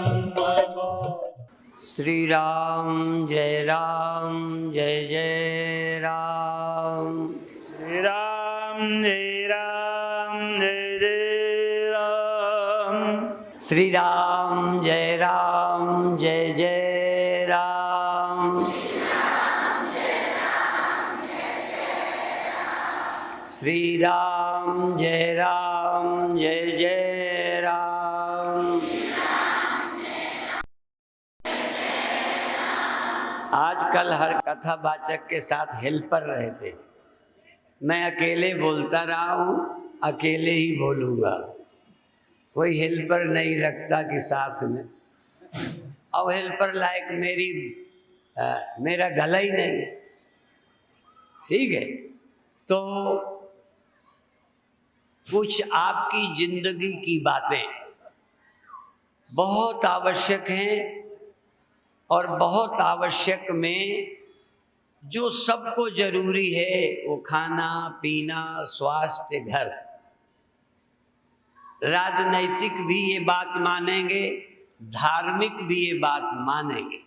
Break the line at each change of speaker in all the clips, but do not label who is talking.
श्री राम जय जय राम।
श्री राम जय जय राम।
श्री राम जय जय राम। श्री राम जय जय राम। आजकल हर कथावाचक के साथ हेल्पर रहते हैं। मैं अकेले बोलता रहा हूँ, अकेले ही बोलूँगा, कोई हेल्पर नहीं रखता कि साथ में। अब हेल्पर लायक मेरा गला ही नहीं है, ठीक है। तो कुछ आपकी जिंदगी की बातें बहुत आवश्यक हैं, और बहुत आवश्यक में जो सबको जरूरी है वो खाना पीना, स्वास्थ्य, घर। राजनैतिक भी ये बात मानेंगे, धार्मिक भी ये बात मानेंगे।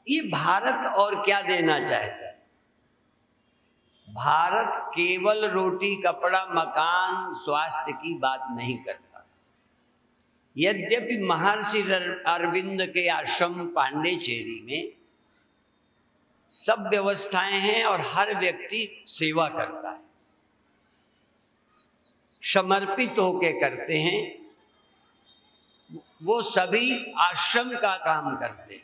ये भारत और क्या देना चाहता है? भारत केवल रोटी कपड़ा मकान स्वास्थ्य की बात नहीं करता। यद्यपि महर्षि अरविंद के आश्रम पांडेचेरी में सब व्यवस्थाएं हैं और हर व्यक्ति सेवा करता है, समर्पित होके करते हैं। वो सभी आश्रम का काम करते हैं,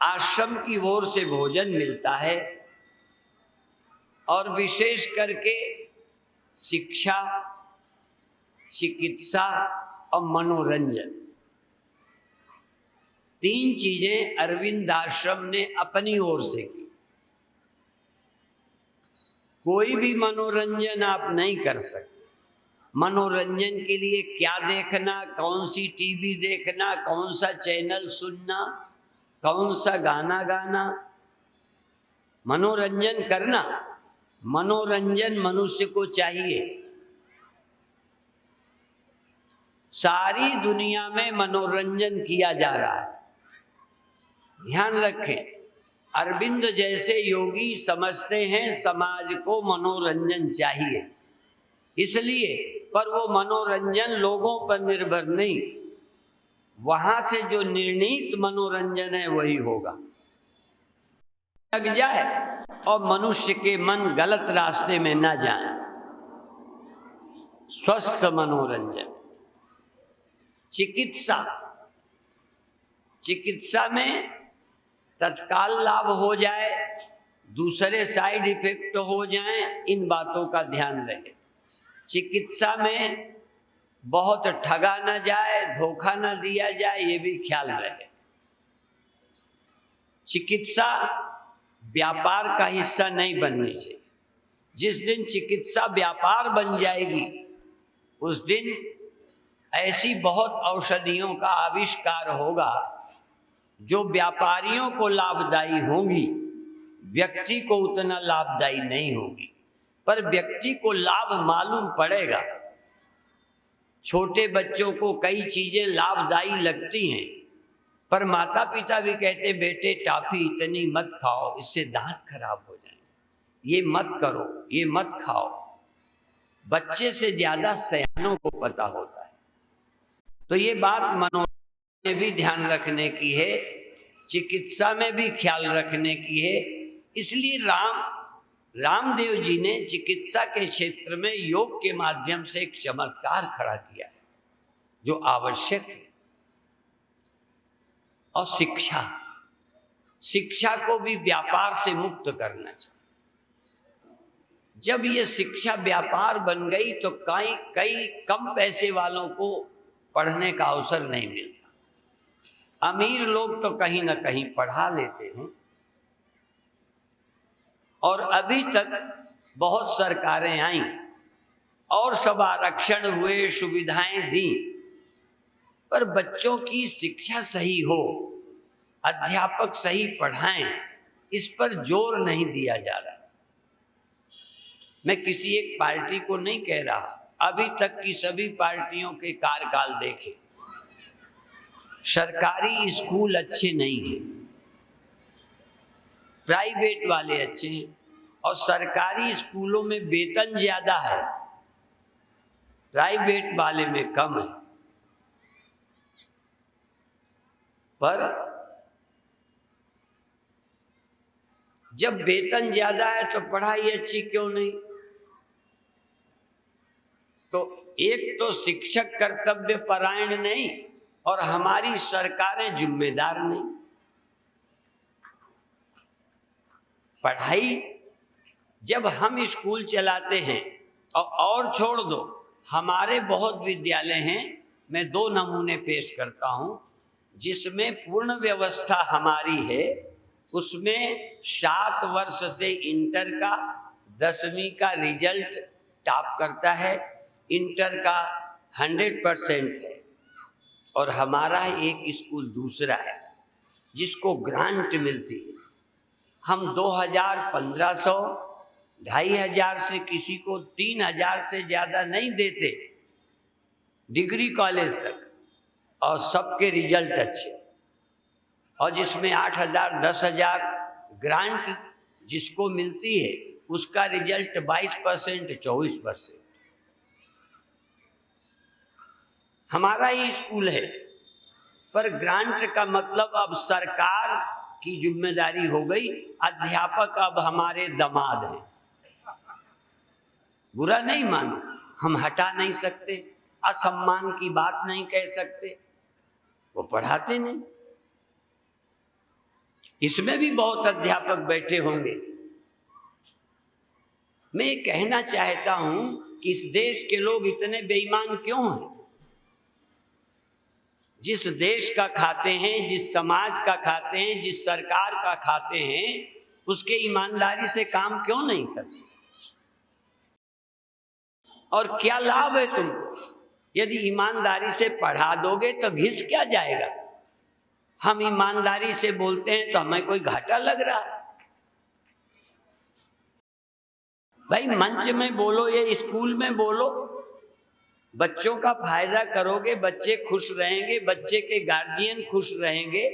आश्रम की ओर से भोजन मिलता है, और विशेष करके शिक्षा, चिकित्सा और मनोरंजन, 3 चीजें अरविंद आश्रम ने अपनी ओर से की। कोई भी मनोरंजन आप नहीं कर सकते। मनोरंजन के लिए क्या देखना, कौन सी टीवी देखना, कौन सा चैनल सुनना, कौन सा गाना गाना, मनोरंजन करना, मनोरंजन मनुष्य को चाहिए। सारी दुनिया में मनोरंजन किया जा रहा है। ध्यान रखें, अरविंद जैसे योगी समझते हैं समाज को मनोरंजन चाहिए, इसलिए, पर वो मनोरंजन लोगों पर निर्भर नहीं, वहां से जो निर्णीत मनोरंजन है वही होगा। लग जाए और मनुष्य के मन गलत रास्ते में न जाए। स्वस्थ मनोरंजन। चिकित्सा में तत्काल लाभ हो जाए, दूसरे साइड इफेक्ट हो जाएं, इन बातों का ध्यान रहे। चिकित्सा में बहुत ठगा न जाए, धोखा न दिया जाए, ये भी ख्याल रहे। चिकित्सा व्यापार का हिस्सा नहीं बननी चाहिए। जिस दिन चिकित्सा व्यापार बन जाएगी, उस दिन ऐसी बहुत औषधियों का आविष्कार होगा जो व्यापारियों को लाभदायी होंगी, व्यक्ति को उतना लाभदायी नहीं होगी, पर व्यक्ति को लाभ मालूम पड़ेगा। छोटे बच्चों को कई चीजें लाभदायी लगती हैं, पर माता पिता भी कहते बेटे टॉफी इतनी मत खाओ, इससे दांत खराब हो जाएंगे, ये मत करो, ये मत खाओ। बच्चे से ज्यादा सयानों को पता होता है। तो ये बात मनोरंजन में भी ध्यान रखने की है, चिकित्सा में भी ख्याल रखने की है। इसलिए रामदेव जी ने चिकित्सा के क्षेत्र में योग के माध्यम से एक चमत्कार खड़ा किया है जो आवश्यक है। और शिक्षा को भी व्यापार से मुक्त करना चाहिए। जब ये शिक्षा व्यापार बन गई तो कई कम पैसे वालों को पढ़ने का अवसर नहीं मिलता। अमीर लोग तो कहीं ना कहीं पढ़ा लेते हैं, और अभी तक बहुत सरकारें आईं और सब आरक्षण हुए, सुविधाएं दी, पर बच्चों की शिक्षा सही हो, अध्यापक सही पढ़ाएं, इस पर जोर नहीं दिया जा रहा। मैं किसी एक पार्टी को नहीं कह रहा, अभी तक की सभी पार्टियों के कार्यकाल देखे, सरकारी स्कूल अच्छे नहीं हैं, प्राइवेट वाले अच्छे हैं, और सरकारी स्कूलों में वेतन ज़्यादा है, प्राइवेट वाले में कम है। पर जब वेतन ज़्यादा है तो पढ़ाई अच्छी क्यों नहीं? तो एक तो शिक्षक कर्तव्य परायण नहीं और हमारी सरकारें जिम्मेदार नहीं। पढ़ाई जब हम स्कूल चलाते हैं, और छोड़ दो, हमारे बहुत विद्यालय हैं, मैं 2 नमूने पेश करता हूं जिसमें पूर्ण व्यवस्था हमारी है। उसमें 7 वर्ष से इंटर का 10वीं का रिजल्ट टॉप करता है, इंटर का 100% है। और हमारा एक स्कूल दूसरा है जिसको ग्रांट मिलती है। हम 2000, 1500, 2500 से किसी को 3000 से ज़्यादा नहीं देते डिग्री कॉलेज तक, और सबके रिजल्ट अच्छे। और जिसमें 8000, 10000 ग्रांट जिसको मिलती है उसका रिजल्ट 22%, 24%। हमारा ही स्कूल है, पर ग्रांट का मतलब अब सरकार की जिम्मेदारी हो गई। अध्यापक अब हमारे दामाद हैं। बुरा नहीं मानो, हम हटा नहीं सकते, असम्मान की बात नहीं कह सकते, वो पढ़ाते नहीं। इसमें भी बहुत अध्यापक बैठे होंगे। मैं ये कहना चाहता हूं कि इस देश के लोग इतने बेईमान क्यों हैं? जिस देश का खाते हैं, जिस समाज का खाते हैं, जिस सरकार का खाते हैं, उसके ईमानदारी से काम क्यों नहीं करते? और क्या लाभ है तुमको? यदि ईमानदारी से पढ़ा दोगे तो घिस क्या जाएगा? हम ईमानदारी से बोलते हैं तो हमें कोई घाटा लग रहा है? भाई मंच में बोलो या स्कूल में बोलो, बच्चों का फायदा करोगे, बच्चे खुश रहेंगे, बच्चे के गार्जियन खुश रहेंगे।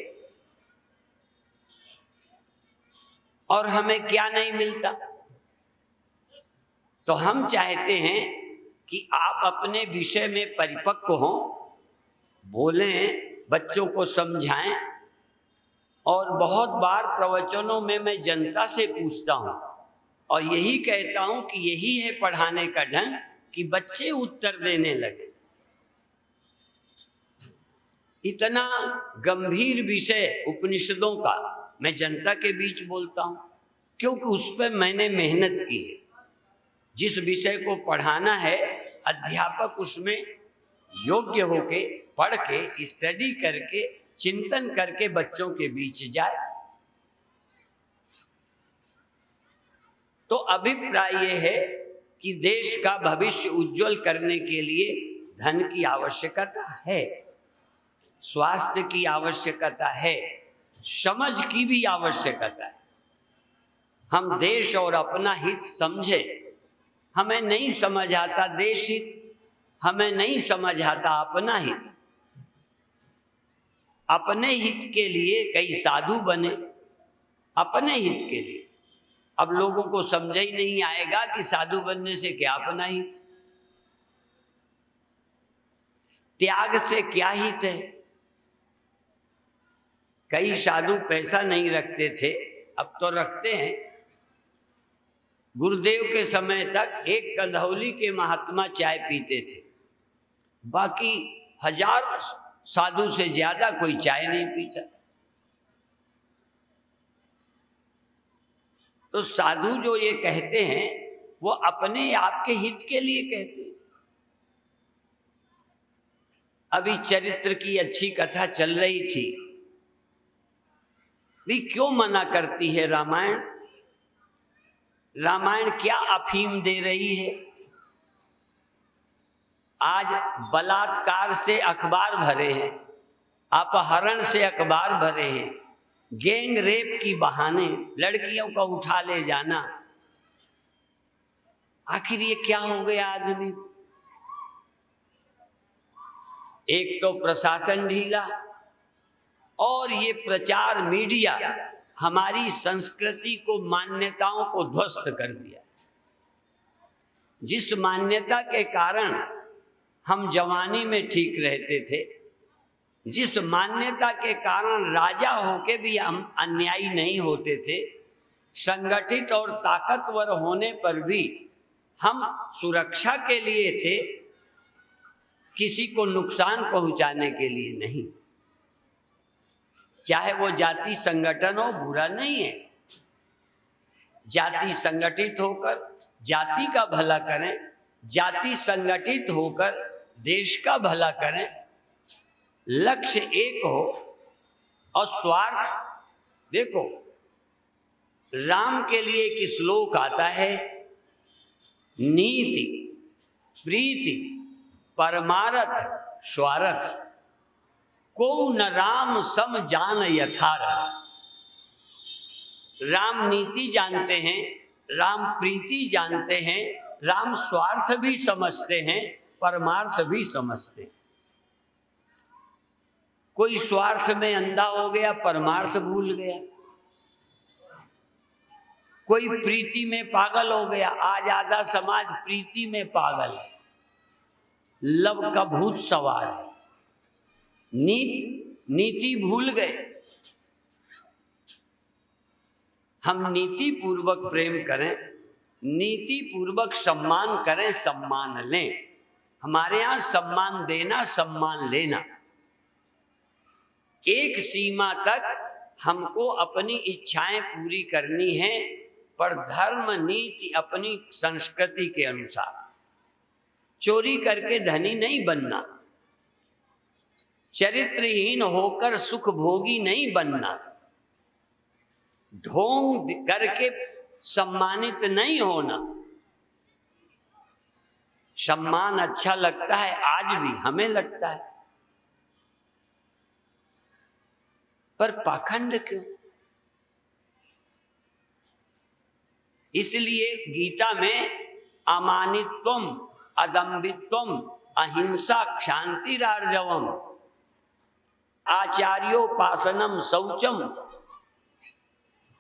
और हमें क्या नहीं मिलता? तो हम चाहते हैं कि आप अपने विषय में परिपक्व हों, बोलें, बच्चों को समझाएं। और बहुत बार प्रवचनों में मैं जनता से पूछता हूं और यही कहता हूं कि यही है पढ़ाने का ढंग कि बच्चे उत्तर देने लगे। इतना गंभीर विषय उपनिषदों का मैं जनता के बीच बोलता हूं क्योंकि उस पर मैंने मेहनत की है। जिस विषय को पढ़ाना है, अध्यापक उसमें योग्य होके पढ़ के स्टडी करके चिंतन करके बच्चों के बीच जाए। तो अभिप्राय यह है कि देश का भविष्य उज्जवल करने के लिए धन की आवश्यकता है, स्वास्थ्य की आवश्यकता है, समझ की भी आवश्यकता है। हम देश और अपना हित समझे। हमें नहीं समझ आता देश हित, हमें नहीं समझ आता अपना हित। अपने हित के लिए कई साधु बने, अपने हित के लिए। अब लोगों को समझ ही नहीं आएगा कि साधु बनने से क्या अपना हित, त्याग से क्या हित है। कई साधु पैसा नहीं रखते थे, अब तो रखते हैं। गुरुदेव के समय तक एक कंधौली के महात्मा चाय पीते थे, बाकी 1000 साधु से ज्यादा कोई चाय नहीं पीता। तो साधु जो ये कहते हैं वो अपने आप के हित के लिए कहते हैं। अभी चरित्र की अच्छी कथा चल रही थी, भी क्यों मना करती है रामायण? रामायण क्या अफीम दे रही है? आज बलात्कार से अखबार भरे हैं, अपहरण से अखबार भरे हैं, गैंग रेप की बहाने लड़कियों को उठा ले जाना। आखिर ये क्या हो गया आदमी? एक तो प्रशासन ढीला, और ये प्रचार मीडिया हमारी संस्कृति को, मान्यताओं को ध्वस्त कर दिया। जिस मान्यता के कारण हम जवानी में ठीक रहते थे, जिस मान्यता के कारण राजा होके भी हम अन्यायी नहीं होते थे, संगठित और ताकतवर होने पर भी हम सुरक्षा के लिए थे, किसी को नुकसान पहुंचाने के लिए नहीं। चाहे वो जाति संगठन हो, बुरा नहीं है। जाति संगठित होकर जाति का भला करें, जाति संगठित होकर देश का भला करें, लक्ष्य एक हो और स्वार्थ। देखो, राम के लिए एक श्लोक आता है, नीति प्रीति परमारथ स्वार्थ, को न राम सम जान यथारथ। राम नीति जानते हैं, राम प्रीति जानते हैं, राम स्वार्थ भी समझते हैं, परमार्थ भी समझते हैं। कोई स्वार्थ में अंधा हो गया, परमार्थ भूल गया। कोई प्रीति में पागल हो गया। आज आधा समाज प्रीति में पागल है, लव का भूत सवार है, नीति भूल गए। हम नीति पूर्वक प्रेम करें, नीति पूर्वक सम्मान करें, सम्मान लें। हमारे यहाँ सम्मान देना, सम्मान लेना। एक सीमा तक हमको अपनी इच्छाएं पूरी करनी है, पर धर्म नीति अपनी संस्कृति के अनुसार। चोरी करके धनी नहीं बनना, चरित्रहीन होकर सुख भोगी नहीं बनना, ढोंग करके सम्मानित नहीं होना। सम्मान अच्छा लगता है, आज भी हमें लगता है, पर पाखंड क्यों? इसलिए गीता में अमानित्वम, अदम्भित्वम, अहिंसा, क्षांतिरार्जवम, आचार्योपासनम शौचम,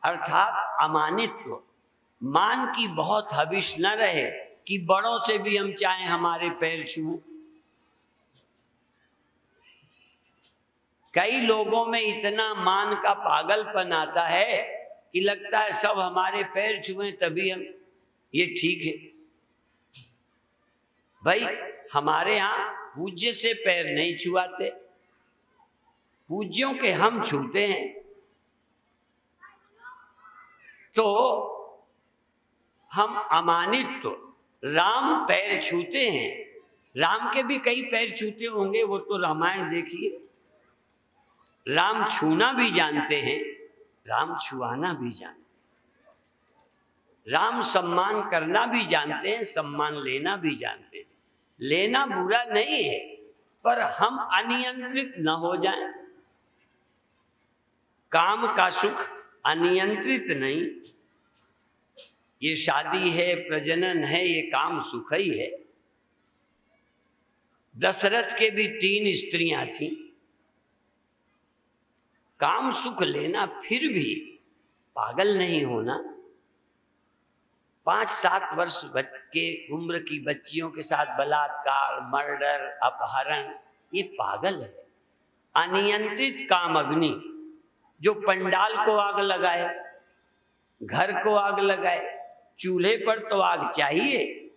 अर्थात अमानित्व, मान की बहुत हविष न रहे कि बड़ों से भी हम चाहें हमारे पैर छुएं। कई लोगों में इतना मान का पागलपन आता है कि लगता है सब हमारे पैर छुएं तभी हम ये ठीक है। भाई, हमारे यहाँ पूज्य से पैर नहीं छुआते, पूज्यों के हम छूते हैं। तो हम अमानित, तो राम पैर छूते हैं, राम के भी कई पैर छूते होंगे, वो तो रामायण देखिए। राम छूना भी जानते हैं, राम छुआना भी जानते हैं। राम सम्मान करना भी जानते हैं, सम्मान लेना भी जानते हैं। लेना बुरा नहीं है, पर हम अनियंत्रित न हो जाएं। काम का सुख अनियंत्रित नहीं। ये शादी है, प्रजनन है, ये काम सुख ही है। दशरथ के भी 3 स्त्रियां थीं। काम सुख लेना, फिर भी पागल नहीं होना। 5-7 वर्ष के उम्र की बच्चियों के साथ बलात्कार, मर्डर, अपहरण, ये पागल है। अनियंत्रित काम अग्नि, जो पंडाल को आग लगाए, घर को आग लगाए। चूल्हे पर तो आग चाहिए,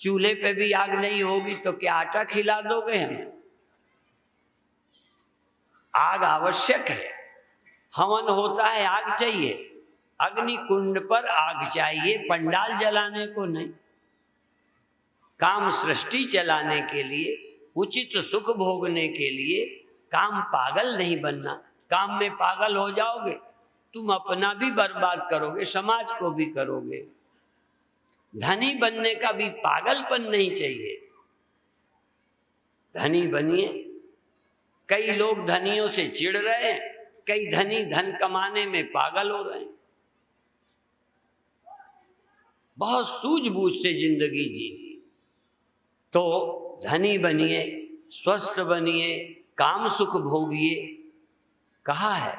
चूल्हे पे भी आग नहीं होगी तो क्या आटा खिला दोगे हमें? आग आवश्यक है। हवन होता है, आग चाहिए। अग्नि कुंड पर आग चाहिए, पंडाल जलाने को नहीं। काम सृष्टि चलाने के लिए, उचित सुख भोगने के लिए काम पागल नहीं बनना। काम में पागल हो जाओगे, तुम अपना भी बर्बाद करोगे, समाज को भी करोगे। धनी बनने का भी पागलपन नहीं चाहिए। धनी बनिए। कई लोग धनियों से चिढ़ रहे हैं, कई धनी धन कमाने में पागल हो रहे हैं। बहुत सूझबूझ से जिंदगी जीजिए। तो धनी बनिए, स्वस्थ बनिए, काम सुख भोगिए, कहा है।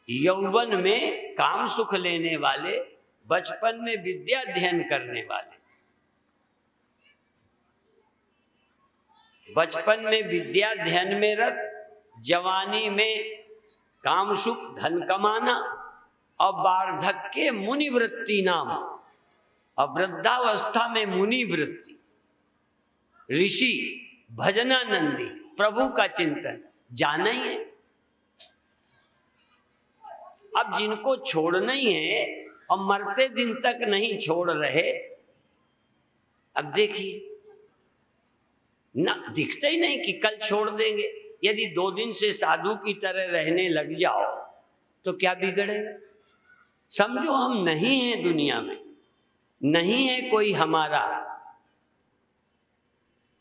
यौवन में काम सुख लेने वाले, बचपन में विद्या अध्ययन करने वाले, बचपन में विद्या अध्ययन में रत, जवानी में काम सुख धन कमाना, और वार्धक्य मुनि वृत्ति नाम, और वृद्धावस्था में मुनि वृत्ति, ऋषि भजनानंदी, प्रभु का चिंतन, जाना ही है। अब जिनको छोड़ना ही है और मरते दिन तक नहीं छोड़ रहे, अब देखिए ना, दिखता ही नहीं कि कल छोड़ देंगे। यदि 2 दिन से साधु की तरह रहने लग जाओ तो क्या बिगड़ेगा। समझो हम नहीं हैं दुनिया में, नहीं है कोई हमारा,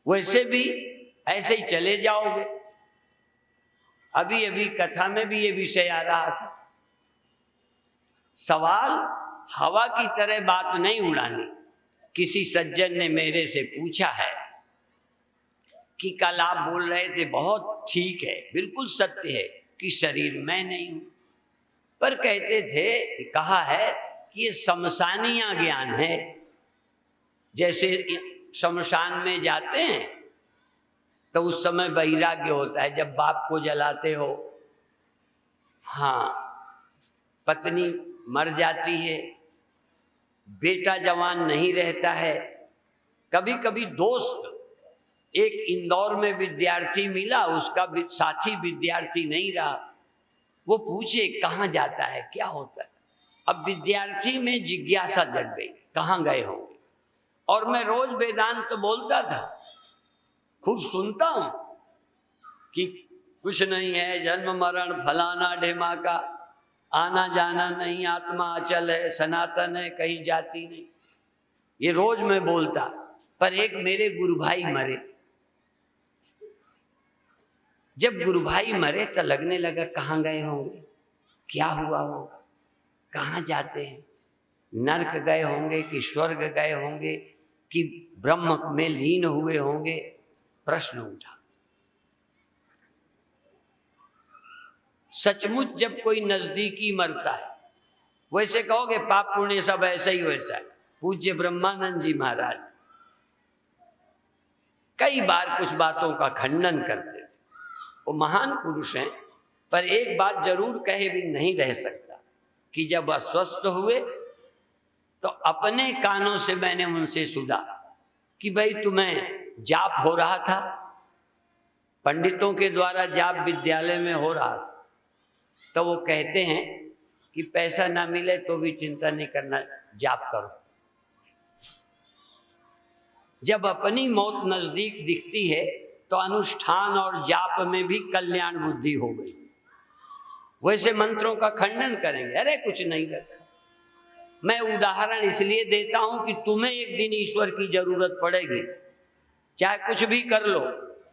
वैसे भी ऐसे ही चले जाओगे। अभी अभी कथा में भी ये विषय आ रहा था। सवाल हवा की तरह बात नहीं उड़ानी। किसी सज्जन ने मेरे से पूछा है कि कल आप बोल रहे थे, बहुत ठीक है, बिल्कुल सत्य है कि शरीर मैं नहीं हूं, पर कहते थे, कहा है कि ये शमशानिया ज्ञान है। जैसे शमशान में जाते हैं तो उस समय वैराग्य होता है, जब बाप को जलाते हो, हाँ, पत्नी मर जाती है, बेटा जवान नहीं रहता है। कभी कभी दोस्त, एक इंदौर में विद्यार्थी मिला, उसका साथी विद्यार्थी नहीं रहा, वो पूछे कहाँ जाता है, क्या होता है। अब विद्यार्थी में जिज्ञासा जग गई, कहाँ गए होंगे। और मैं रोज वेदांत तो बोलता था, खूब सुनता हूं कि कुछ नहीं है, जन्म मरण फलाना ढेमाका, आना जाना नहीं, आत्मा अचल है, सनातन है, कहीं जाती नहीं, ये रोज मैं बोलता। पर एक मेरे गुरु भाई मरे। जब गुरु भाई मरे तो लगने लगा कहाँ गए होंगे, क्या हुआ होगा, कहाँ जाते हैं, नरक गए होंगे कि स्वर्ग गए होंगे कि ब्रह्म में लीन हुए होंगे, प्रश्न उठा। सचमुच जब कोई नजदीकी मरता है, वैसे कहोगे पाप पुण्य सब ऐसा ही वैसा है। पूज्य ब्रह्मानंद जी महाराज कई बार कुछ बातों का खंडन करते थे। वो महान पुरुष हैं, पर एक बात जरूर कहे भी नहीं रह सकता कि जब अस्वस्थ हुए तो अपने कानों से मैंने उनसे सुना कि भाई तुम्हें जाप हो रहा था, पंडितों के द्वारा जाप विद्यालय में हो रहा था, तो वो कहते हैं कि पैसा ना मिले तो भी चिंता नहीं करना, जाप करो। जब अपनी मौत नजदीक दिखती है तो अनुष्ठान और जाप में भी कल्याण बुद्धि हो गई। वैसे मंत्रों का खंडन करेंगे, अरे कुछ नहीं रखा। मैं उदाहरण इसलिए देता हूं कि तुम्हें एक दिन ईश्वर की जरूरत पड़ेगी, चाहे कुछ भी कर लो,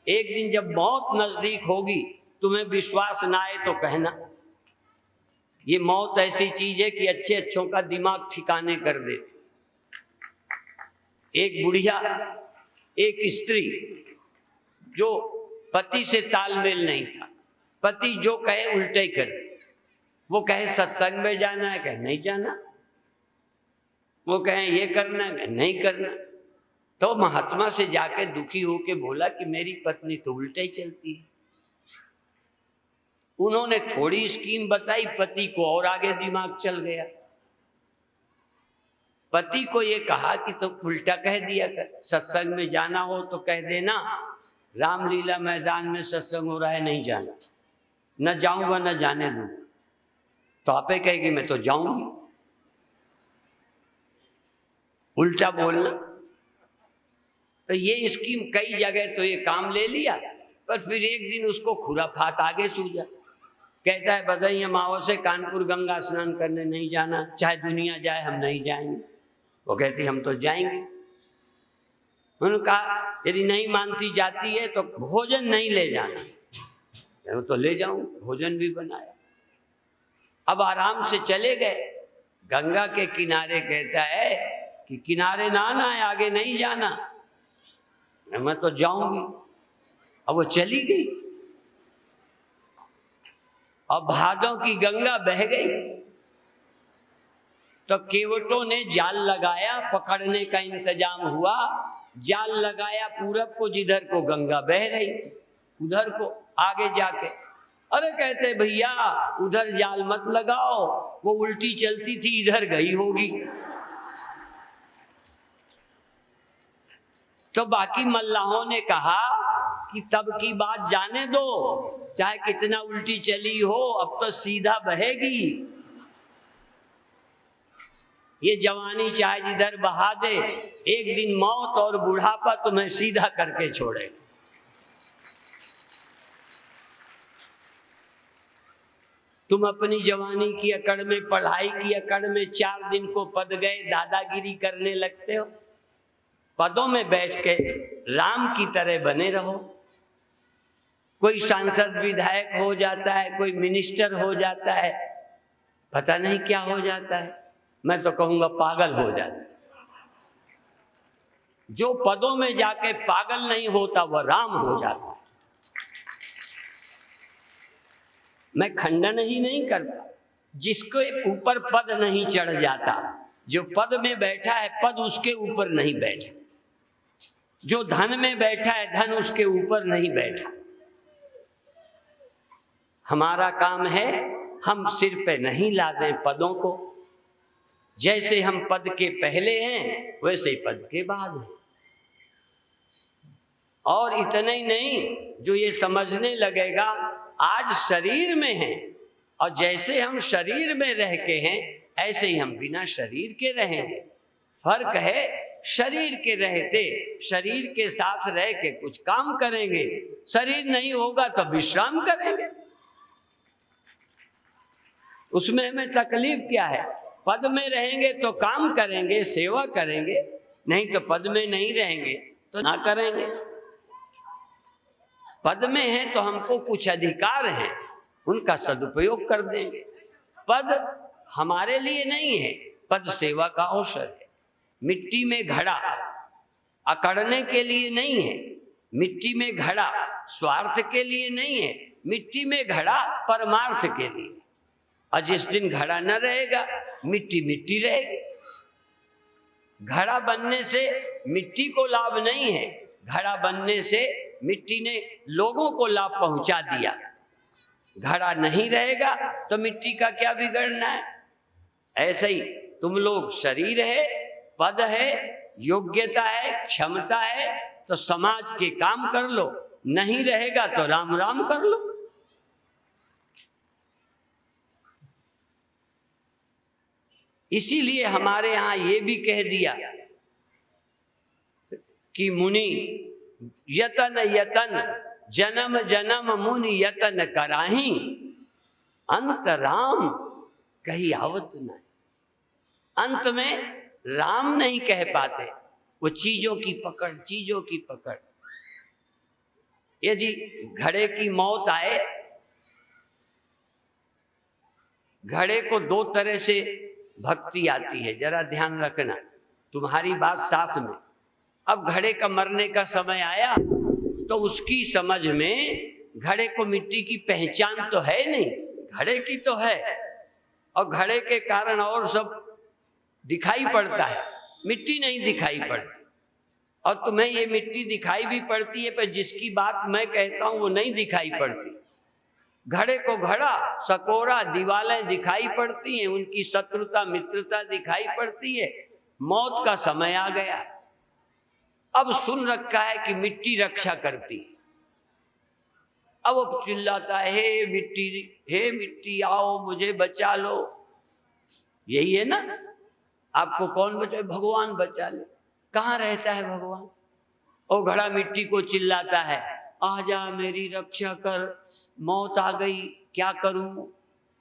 एक दिन जब मौत नजदीक होगी, तुम्हें विश्वास ना आए तो कहना। ये मौत ऐसी चीज है कि अच्छे अच्छों का दिमाग ठिकाने कर दे। एक बुढ़िया, एक स्त्री जो पति से तालमेल नहीं था, पति जो कहे उल्टे कर, वो कहे सत्संग में जाना है, कहे नहीं जाना, वो कहे ये करना है, कहे नहीं करना। तो महात्मा से जाके दुखी होके बोला कि मेरी पत्नी तो उल्टे ही चलती है। उन्होंने थोड़ी स्कीम बताई, पति को और आगे दिमाग चल गया। पति को ये कहा कि तो उल्टा कह दिया कर, सत्संग में जाना हो तो कह देना रामलीला मैदान में सत्संग हो रहा है, नहीं जाना, न जाऊंगा न जाने दूंगा। तो आपे कहेगी मैं तो जाऊंगी, उल्टा बोलना। तो ये स्कीम कई जगह तो ये काम ले लिया, पर फिर एक दिन उसको खुराफात आगे सूझा। कहता है बधाई माओ से कानपुर गंगा स्नान करने नहीं जाना, चाहे दुनिया जाए हम नहीं जाएंगे। वो कहती हम तो जाएंगे। उन्होंने कहा यदि नहीं मानती जाती है तो भोजन नहीं ले जाना। मैं तो ले जाऊं, भोजन भी बनाया। अब आराम से चले गए, गंगा के किनारे कहता है कि किनारे ना आना है, आगे नहीं जाना। मैं तो जाऊंगी। अब वो चली गई। अब भादों की गंगा बह गई तो केवटों ने जाल लगाया, पकड़ने का इंतजाम हुआ। जाल लगाया पूरब को, जिधर को गंगा बह रही थी उधर को आगे जाके। अरे कहते भैया उधर जाल मत लगाओ, वो उल्टी चलती थी, इधर गई होगी। तो बाकी मल्लाहों ने कहा कि तब की बात जाने दो, चाहे कितना उल्टी चली हो, अब तो सीधा बहेगी। ये जवानी चाहे जिधर बहा दे, एक दिन मौत और बुढ़ापा तुम्हें सीधा करके छोड़ेगा। तुम अपनी जवानी की अकड़ में, पढ़ाई की अकड़ में 4 दिन को पद गए दादागिरी करने लगते हो। पदों में बैठ के राम की तरह बने रहो। कोई सांसद विधायक हो जाता है, कोई मिनिस्टर हो जाता है, पता नहीं क्या हो जाता है, मैं तो कहूंगा पागल हो जाता है। जो पदों में जाके पागल नहीं होता वह राम हो जाता है। मैं खंडन ही नहीं करता, जिसके ऊपर पद नहीं चढ़ जाता, जो पद में बैठा है पद उसके ऊपर नहीं बैठा, जो धन में बैठा है धन उसके ऊपर नहीं बैठा। हमारा काम है हम सिर पे नहीं लादें पदों को। जैसे हम पद के पहले हैं वैसे ही पद के बाद हैं। और इतना ही नहीं, जो ये समझने लगेगा आज शरीर में हैं और जैसे हम शरीर में रह के हैं ऐसे ही हम बिना शरीर के रहेंगे। फर्क है शरीर के रहते, शरीर के साथ रह के कुछ काम करेंगे, शरीर नहीं होगा तो विश्राम करेंगे। उसमें हमें तकलीफ क्या है? पद में रहेंगे तो काम करेंगे, सेवा करेंगे, नहीं तो पद में नहीं रहेंगे तो ना करेंगे। पद में हैं तो हमको कुछ अधिकार हैं, उनका सदुपयोग कर देंगे। पद हमारे लिए नहीं है, पद सेवा का अवसर है। मिट्टी में घड़ा अकड़ने के लिए नहीं है, मिट्टी में घड़ा स्वार्थ के लिए नहीं है, मिट्टी में घड़ा परमार्थ के लिए। और जिस दिन घड़ा न रहेगा मिट्टी मिट्टी रहेगी। घड़ा बनने से मिट्टी को लाभ नहीं है, घड़ा बनने से मिट्टी ने लोगों को लाभ पहुंचा दिया। घड़ा नहीं रहेगा तो मिट्टी का क्या बिगड़ना है? ऐसे ही तुम लोग शरीर है, पद है, योग्यता है, क्षमता है तो समाज के काम कर लो, नहीं रहेगा तो राम राम कर लो। इसीलिए हमारे यहाँ ये भी कह दिया कि मुनि यतन यतन जन्म जन्म मुनि यतन कराही, अंत राम कहीं आवत नहीं। अंत में राम नहीं कह पाते, वो चीजों की पकड़, चीजों की पकड़। यदि घड़े की मौत आए, घड़े को 2 तरह से भक्ति आती है, जरा ध्यान रखना, तुम्हारी बात साथ में। अब घड़े का मरने का समय आया तो उसकी समझ में घड़े को मिट्टी की पहचान तो है नहीं, घड़े की तो है, और घड़े के कारण और सब दिखाई पड़ता है, मिट्टी नहीं दिखाई पड़ती। और तुम्हें ये मिट्टी दिखाई भी पड़ती है, पर जिसकी बात मैं कहता हूं वो नहीं दिखाई पड़ती। घड़े को घड़ा, सकोरा, दीवालें दिखाई पड़ती हैं, उनकी शत्रुता मित्रता दिखाई पड़ती है। मौत का समय आ गया, अब सुन रखा है कि मिट्टी रक्षा करती। अब वो चिल्लाता है, हे मिट्टी आओ मुझे बचा लो। यही है ना, आपको कौन बचाए? भगवान बचा ले। कहाँ रहता है भगवान? और घड़ा मिट्टी को चिल्लाता है, आजा मेरी रक्षा कर, मौत आ गई, क्या करूं,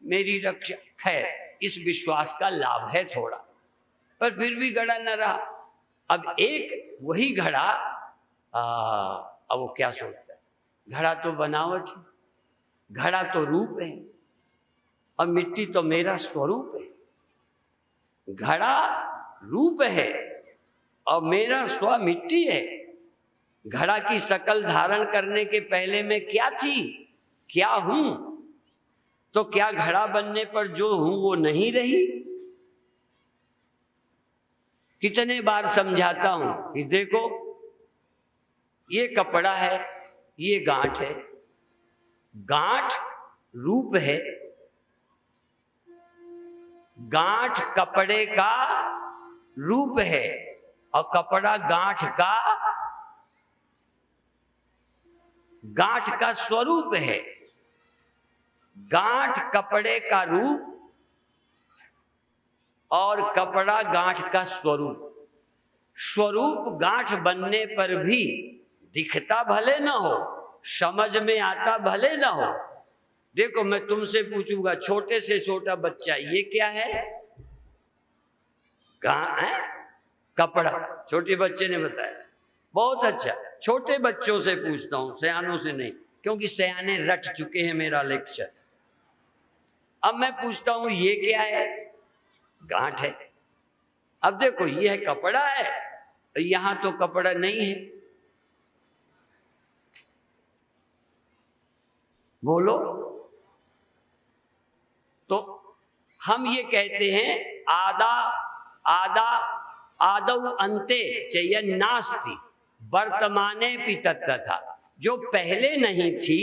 मेरी रक्षा। खैर इस विश्वास का लाभ है थोड़ा, पर फिर भी घड़ा न रहा। अब एक वही घड़ा अब वो क्या सोचता है, घड़ा तो बनावट है, घड़ा तो रूप है, और मिट्टी तो मेरा स्वरूप है। घड़ा रूप है और मेरा स्व मिट्टी है। घड़ा की शक्ल धारण करने के पहले मैं क्या थी, क्या हूं? तो क्या घड़ा बनने पर जो हूं वो नहीं रही? कितने बार समझाता हूं कि देखो ये कपड़ा है, ये गांठ है। गांठ रूप है, गांठ कपड़े का रूप है और कपड़ा गांठ का स्वरूप है। गांठ कपड़े का रूप और कपड़ा गांठ का स्वरूप। स्वरूप गांठ बनने पर भी दिखता भले ना हो, समझ में आता भले ना हो। देखो मैं तुमसे पूछूंगा, छोटे से छोटा बच्चा, ये क्या है? कपड़ा। छोटे बच्चे ने बताया, बहुत अच्छा। छोटे बच्चों से पूछता हूं, सयानों से नहीं, क्योंकि सयाने रट चुके हैं मेरा लेक्चर। अब मैं पूछता हूं ये क्या है? गांठ है। अब देखो ये है कपड़ा है, यहां तो कपड़ा नहीं है। बोलो। तो हम ये कहते हैं आदौ अन्ते चयन नास्ति वर्तमाने पि तत्तथा। जो पहले नहीं थी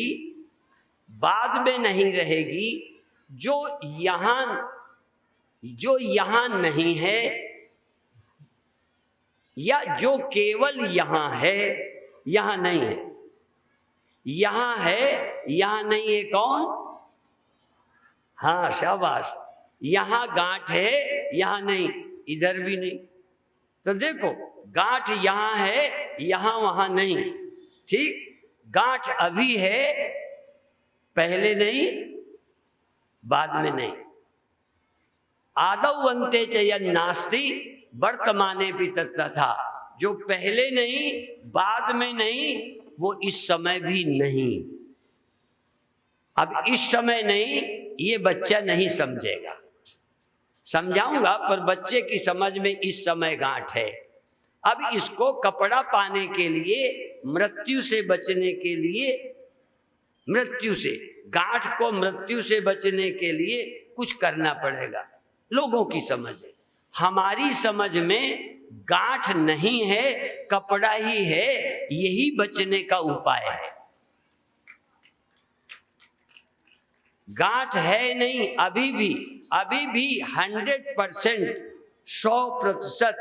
बाद में नहीं रहेगी, जो यहां नहीं है या जो केवल यहां है, यहां नहीं है। यहां है, यहां नहीं है। कौन? हाँ शाबाश। यहां गांठ है, यहां नहीं, इधर भी नहीं। तो देखो गांठ यहां है, यहां वहां नहीं। ठीक, गांठ अभी है, पहले नहीं बाद में नहीं। आदौ अन्ते चयन नास्ति वर्तमाने भी तत्तथा। जो पहले नहीं बाद में नहीं, वो इस समय भी नहीं। अब इस समय नहीं, ये बच्चा नहीं समझेगा। समझाऊंगा पर बच्चे की समझ में इस समय गांठ है। अब इसको कपड़ा पाने के लिए, मृत्यु से बचने के लिए, मृत्यु से, गांठ को मृत्यु से बचने के लिए कुछ करना पड़ेगा। लोगों की समझ है, हमारी समझ में गांठ नहीं है, कपड़ा ही है। यही बचने का उपाय है। गांठ है नहीं, अभी भी 100%, 100%।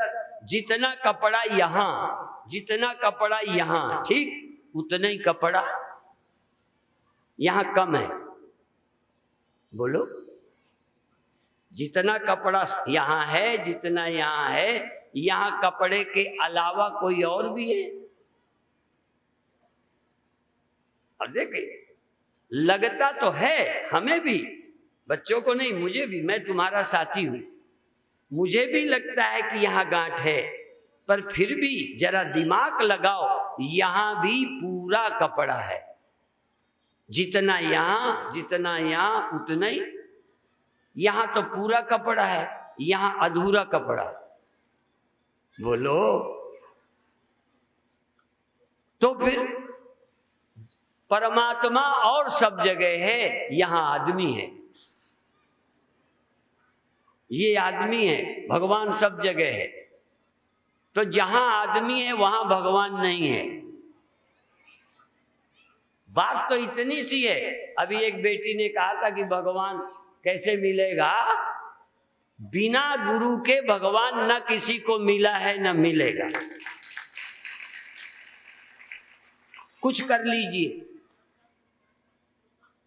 जितना कपड़ा यहां, ठीक उतना ही कपड़ा यहां कम है। बोलो। जितना कपड़ा यहां है, जितना यहां है, यहां कपड़े के अलावा कोई और भी है। अब देखिए, लगता तो है हमें भी, बच्चों को नहीं, मुझे भी, मैं तुम्हारा साथी हूं, मुझे भी लगता है कि यहां गांठ है, पर फिर भी जरा दिमाग लगाओ, यहां भी पूरा कपड़ा है। जितना यहां उतना ही यहां तो पूरा कपड़ा है, यहां अधूरा कपड़ा। बोलो। तो फिर परमात्मा और सब जगह है, यहां आदमी है। ये आदमी है, भगवान सब जगह है। तो जहां आदमी है वहां भगवान नहीं है। बात तो इतनी सी है। अभी एक बेटी ने कहा था कि भगवान कैसे मिलेगा? बिना गुरु के भगवान न किसी को मिला है न मिलेगा। कुछ कर लीजिए,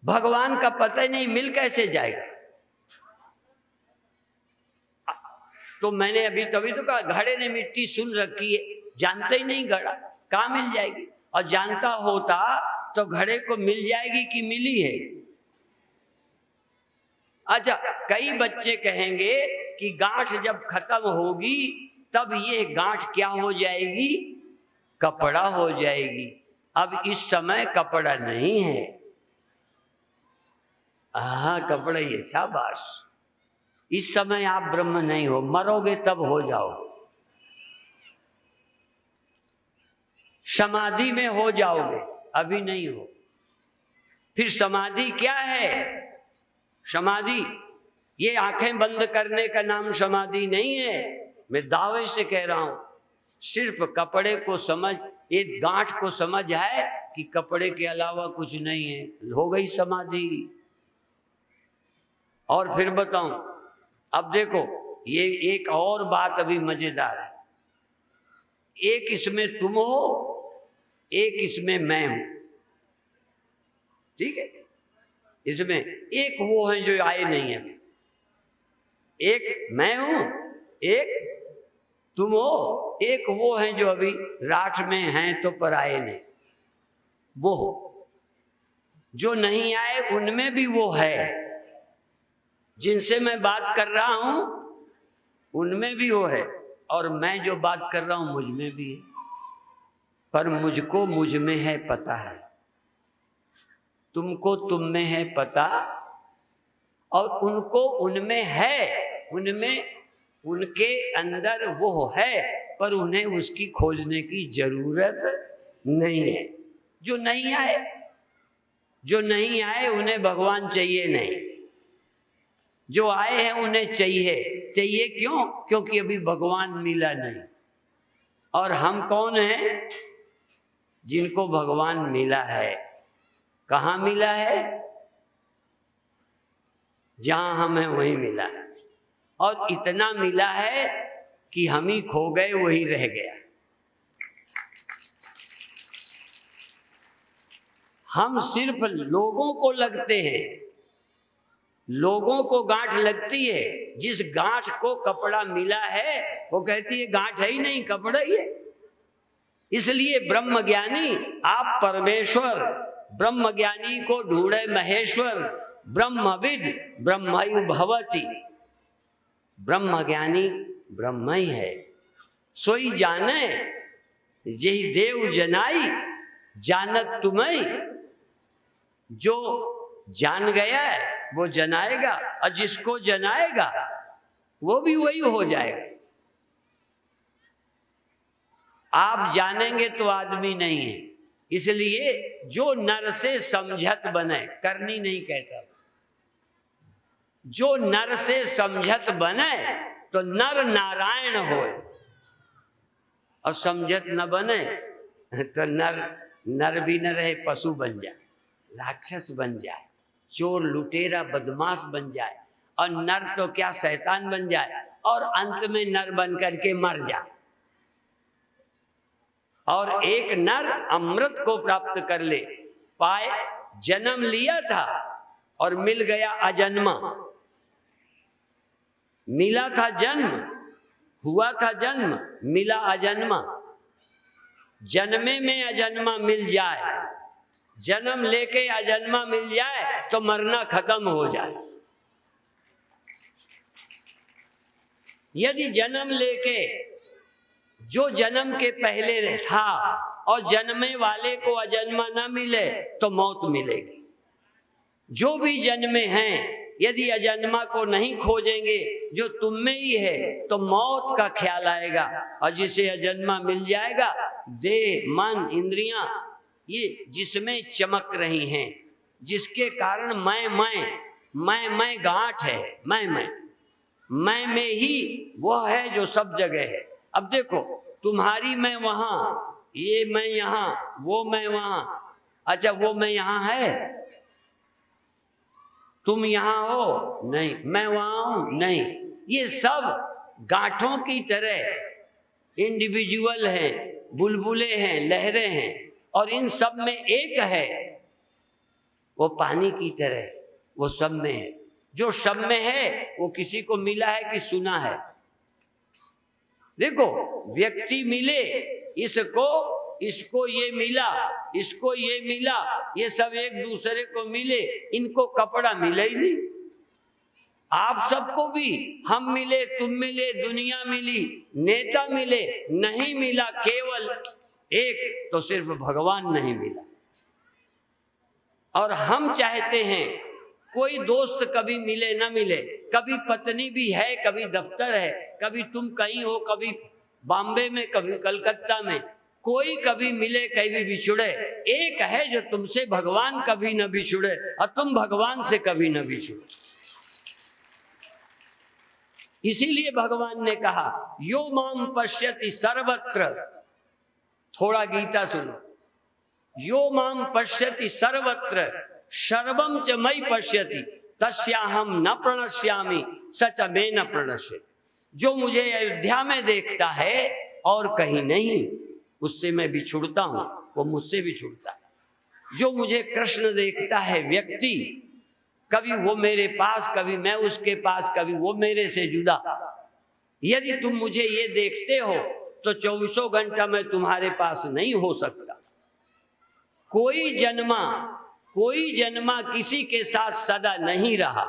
भगवान का पता ही नहीं, मिल कैसे जाएगा? तो मैंने अभी तभी तो कहा, घड़े ने मिट्टी सुन रखी है, जानते ही नहीं घड़ा कहाँ मिल जाएगी। और जानता होता तो घड़े को मिल जाएगी कि मिली है। अच्छा, कई बच्चे कहेंगे कि गांठ जब खत्म होगी तब ये गांठ क्या हो जाएगी? कपड़ा हो जाएगी। अब इस समय कपड़ा नहीं है। हाँ, कपड़ा ही है। शाबाश। इस समय आप ब्रह्म नहीं हो, मरोगे तब हो जाओगे। समाधि में हो जाओगे, अभी नहीं हो। फिर समाधि क्या है? समाधि ये आंखें बंद करने का नाम समाधि नहीं है। मैं दावे से कह रहा हूं, सिर्फ कपड़े को समझ, एक गांठ को समझ है कि कपड़े के अलावा कुछ नहीं है, हो गई समाधि। और फिर बताऊं, अब देखो ये एक और बात अभी मजेदार है। एक इसमें तुम हो, एक इसमें मैं हूं, ठीक है? इसमें एक वो है जो आए नहीं है, एक मैं हूं, एक तुम हो, एक वो है जो अभी राठ में हैं तो पर आए नहीं। वो जो नहीं आए उनमें भी वो है, जिनसे मैं बात कर रहा हूं उनमें भी वो है, और मैं जो बात कर रहा हूं मुझ में भी है। पर मुझको मुझ में है पता है, तुमको तुम में है पता, और उनको उनमें है, उनमें उनके अंदर वो है, पर उन्हें उसकी खोजने की जरूरत नहीं है। जो नहीं आए, जो नहीं आए उन्हें भगवान चाहिए नहीं, जो आए हैं उन्हें चाहिए। चाहिए क्यों? क्योंकि अभी भगवान मिला नहीं। और हम कौन हैं? जिनको भगवान मिला है। कहाँ मिला है? जहां हम हैं वहीं मिला है, और इतना मिला है कि हम ही खो गए, वही रह गया। हम सिर्फ लोगों को लगते हैं, लोगों को गांठ लगती है। जिस गांठ को कपड़ा मिला है वो कहती है गांठ है ही नहीं, कपड़ा ही है। इसलिए ब्रह्मज्ञानी आप परमेश्वर, ब्रह्मज्ञानी को ढूंढे महेश्वर, ब्रह्मविद ब्रह्मयु भवति। ब्रह्मज्ञानी ब्रह्म ही है, सोई जाने जेहि देव जनाई, जानत तुम्हें। जो जान गया है वो जनाएगा, और जिसको जनाएगा वो भी वही हो जाएगा। आप जानेंगे तो आदमी नहीं है, इसलिए जो नर से समझत बने, करनी नहीं कहता, जो नर से समझत बने तो नर नारायण होए, और समझत न बने तो नर भी न रहे, पशु बन जाए, राक्षस बन जाए, चोर लुटेरा बदमाश बन जाए, और नर तो क्या शैतान बन जाए, और अंत में नर बन करके मर जाए। और एक नर अमृत को प्राप्त कर ले पाए, जन्म लिया था और मिल गया अजन्मा। मिला था जन्म, हुआ था जन्म, मिला अजन्मा। जन्मे में अजन्मा मिल जाए, जन्म लेके अजन्मा मिल जाए तो मरना खत्म हो जाए। यदि जन्म लेके जो जन्म के पहले था और जन्मे वाले को अजन्मा न मिले तो मौत मिलेगी। जो भी जन्मे हैं यदि अजन्मा को नहीं खोजेंगे, जो तुम में ही है, तो मौत का ख्याल आएगा। और जिसे अजन्मा मिल जाएगा, देह मन इंद्रियां ये जिसमें चमक रही हैं, जिसके कारण मैं गांठ है, मैं में ही वो है जो सब जगह है। अब देखो, तुम्हारी मैं वहां, ये मैं यहां, वो मैं वहां। अच्छा, वो मैं यहां है? तुम यहां हो? नहीं। मैं वहां हूं? नहीं। ये सब गांठों की तरह इंडिविजुअल हैं, बुलबुले हैं, लहरें हैं, और इन सब में एक है, वो पानी की तरह, वो सब में है। जो सब में है वो किसी को मिला है कि सुना है? देखो, व्यक्ति मिले, इसको ये मिला, इसको ये मिला, ये सब एक दूसरे को मिले, इनको कपड़ा मिले ही नहीं। आप सबको भी हम मिले, तुम मिले, दुनिया मिली, नेता मिले, नहीं मिला केवल एक, तो सिर्फ भगवान नहीं मिला। और हम चाहते हैं कोई दोस्त कभी मिले ना मिले, कभी पत्नी भी है, कभी दफ्तर है, कभी तुम कहीं हो, कभी बॉम्बे में, कभी कलकत्ता में, कोई कभी मिले कभी बिछुड़े, एक है जो तुमसे भगवान कभी न बिछुड़े और तुम भगवान से कभी न बिछुड़े। इसीलिए भगवान ने कहा यो माम पश्यति सर्वत्र, थोड़ा गीता सुनो, यो माम पश्यति सर्वत्र सर्वम च मयि पश्यति तस्याहम न प्रणश्यामि सच में न प्रणश्यति। जो मुझे अयोध्या में देखता है और कहीं नहीं, उससे मैं बिछुड़ता हूं, वो मुझसे बिछुड़ता है। जो मुझे कृष्ण देखता है व्यक्ति, कभी वो मेरे पास, कभी मैं उसके पास, कभी वो मेरे से जुदा। यदि तुम मुझे ये देखते हो तो 24 घंटा मैं तुम्हारे पास नहीं हो सकता। कोई जन्मा किसी के साथ सदा नहीं रहा,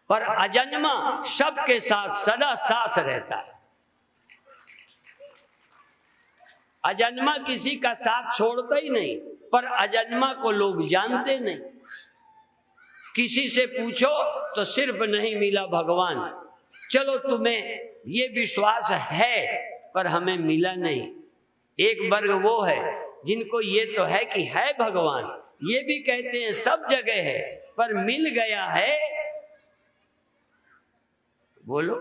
पर अजन्मा सबके साथ सदा साथ रहता है। अजन्मा किसी का साथ छोड़ता ही नहीं, पर अजन्मा को लोग जानते नहीं। किसी से पूछो तो सिर्फ नहीं मिला भगवान। चलो तुम्हें ये विश्वास है पर हमें मिला नहीं। एक वर्ग वो है जिनको ये तो है कि है भगवान, ये भी कहते हैं सब जगह है, पर मिल गया है, बोलो।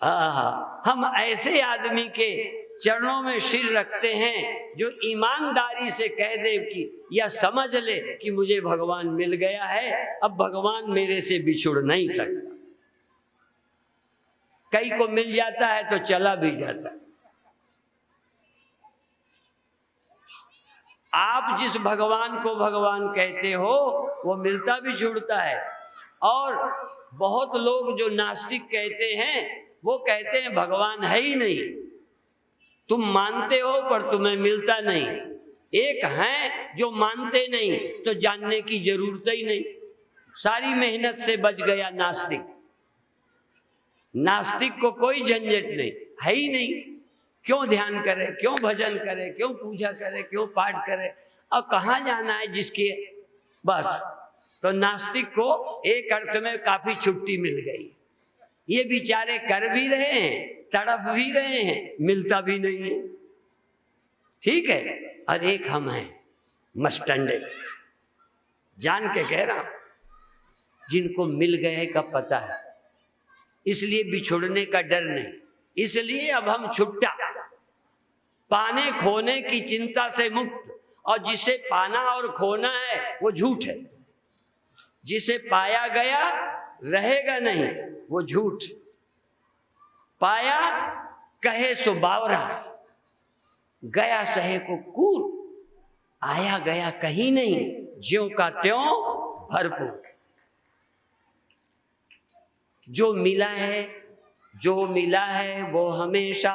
हम ऐसे आदमी के चरणों में सिर रखते हैं जो ईमानदारी से कह दे कि या समझ ले कि मुझे भगवान मिल गया है, अब भगवान मेरे से बिछुड़ नहीं सकता। कई को मिल जाता है तो चला भी जाता है। आप जिस भगवान को भगवान कहते हो वो मिलता भी जुड़ता है। और बहुत लोग जो नास्तिक कहते हैं वो कहते हैं भगवान है ही नहीं, तुम मानते हो पर तुम्हें मिलता नहीं। एक हैं जो मानते नहीं तो जानने की जरूरत ही नहीं, सारी मेहनत से बच गया नास्तिक। नास्तिक को कोई झंझट नहीं, है ही नहीं, क्यों ध्यान करे, क्यों भजन करे, क्यों पूजा करे, क्यों पाठ करे, और कहाँ जाना है जिसके, बस। तो नास्तिक को एक अर्थ में काफी छुट्टी मिल गई। ये बेचारे कर भी रहे हैं, तड़प भी रहे हैं, मिलता भी नहीं है। ठीक है, और एक हम हैं मस्टंडे, जान के कह रहा हूं, जिनको मिल गए का पता है, इसलिए बिछुड़ने का डर नहीं। इसलिए अब हम छुट्टा, पाने खोने की चिंता से मुक्त। और जिसे पाना और खोना है वो झूठ है, जिसे पाया गया रहेगा नहीं वो झूठ। पाया कहे सो बावरा, गया सहे को कूर, आया गया कहीं नहीं, ज्यों का त्यों भरपूर। जो मिला है वो हमेशा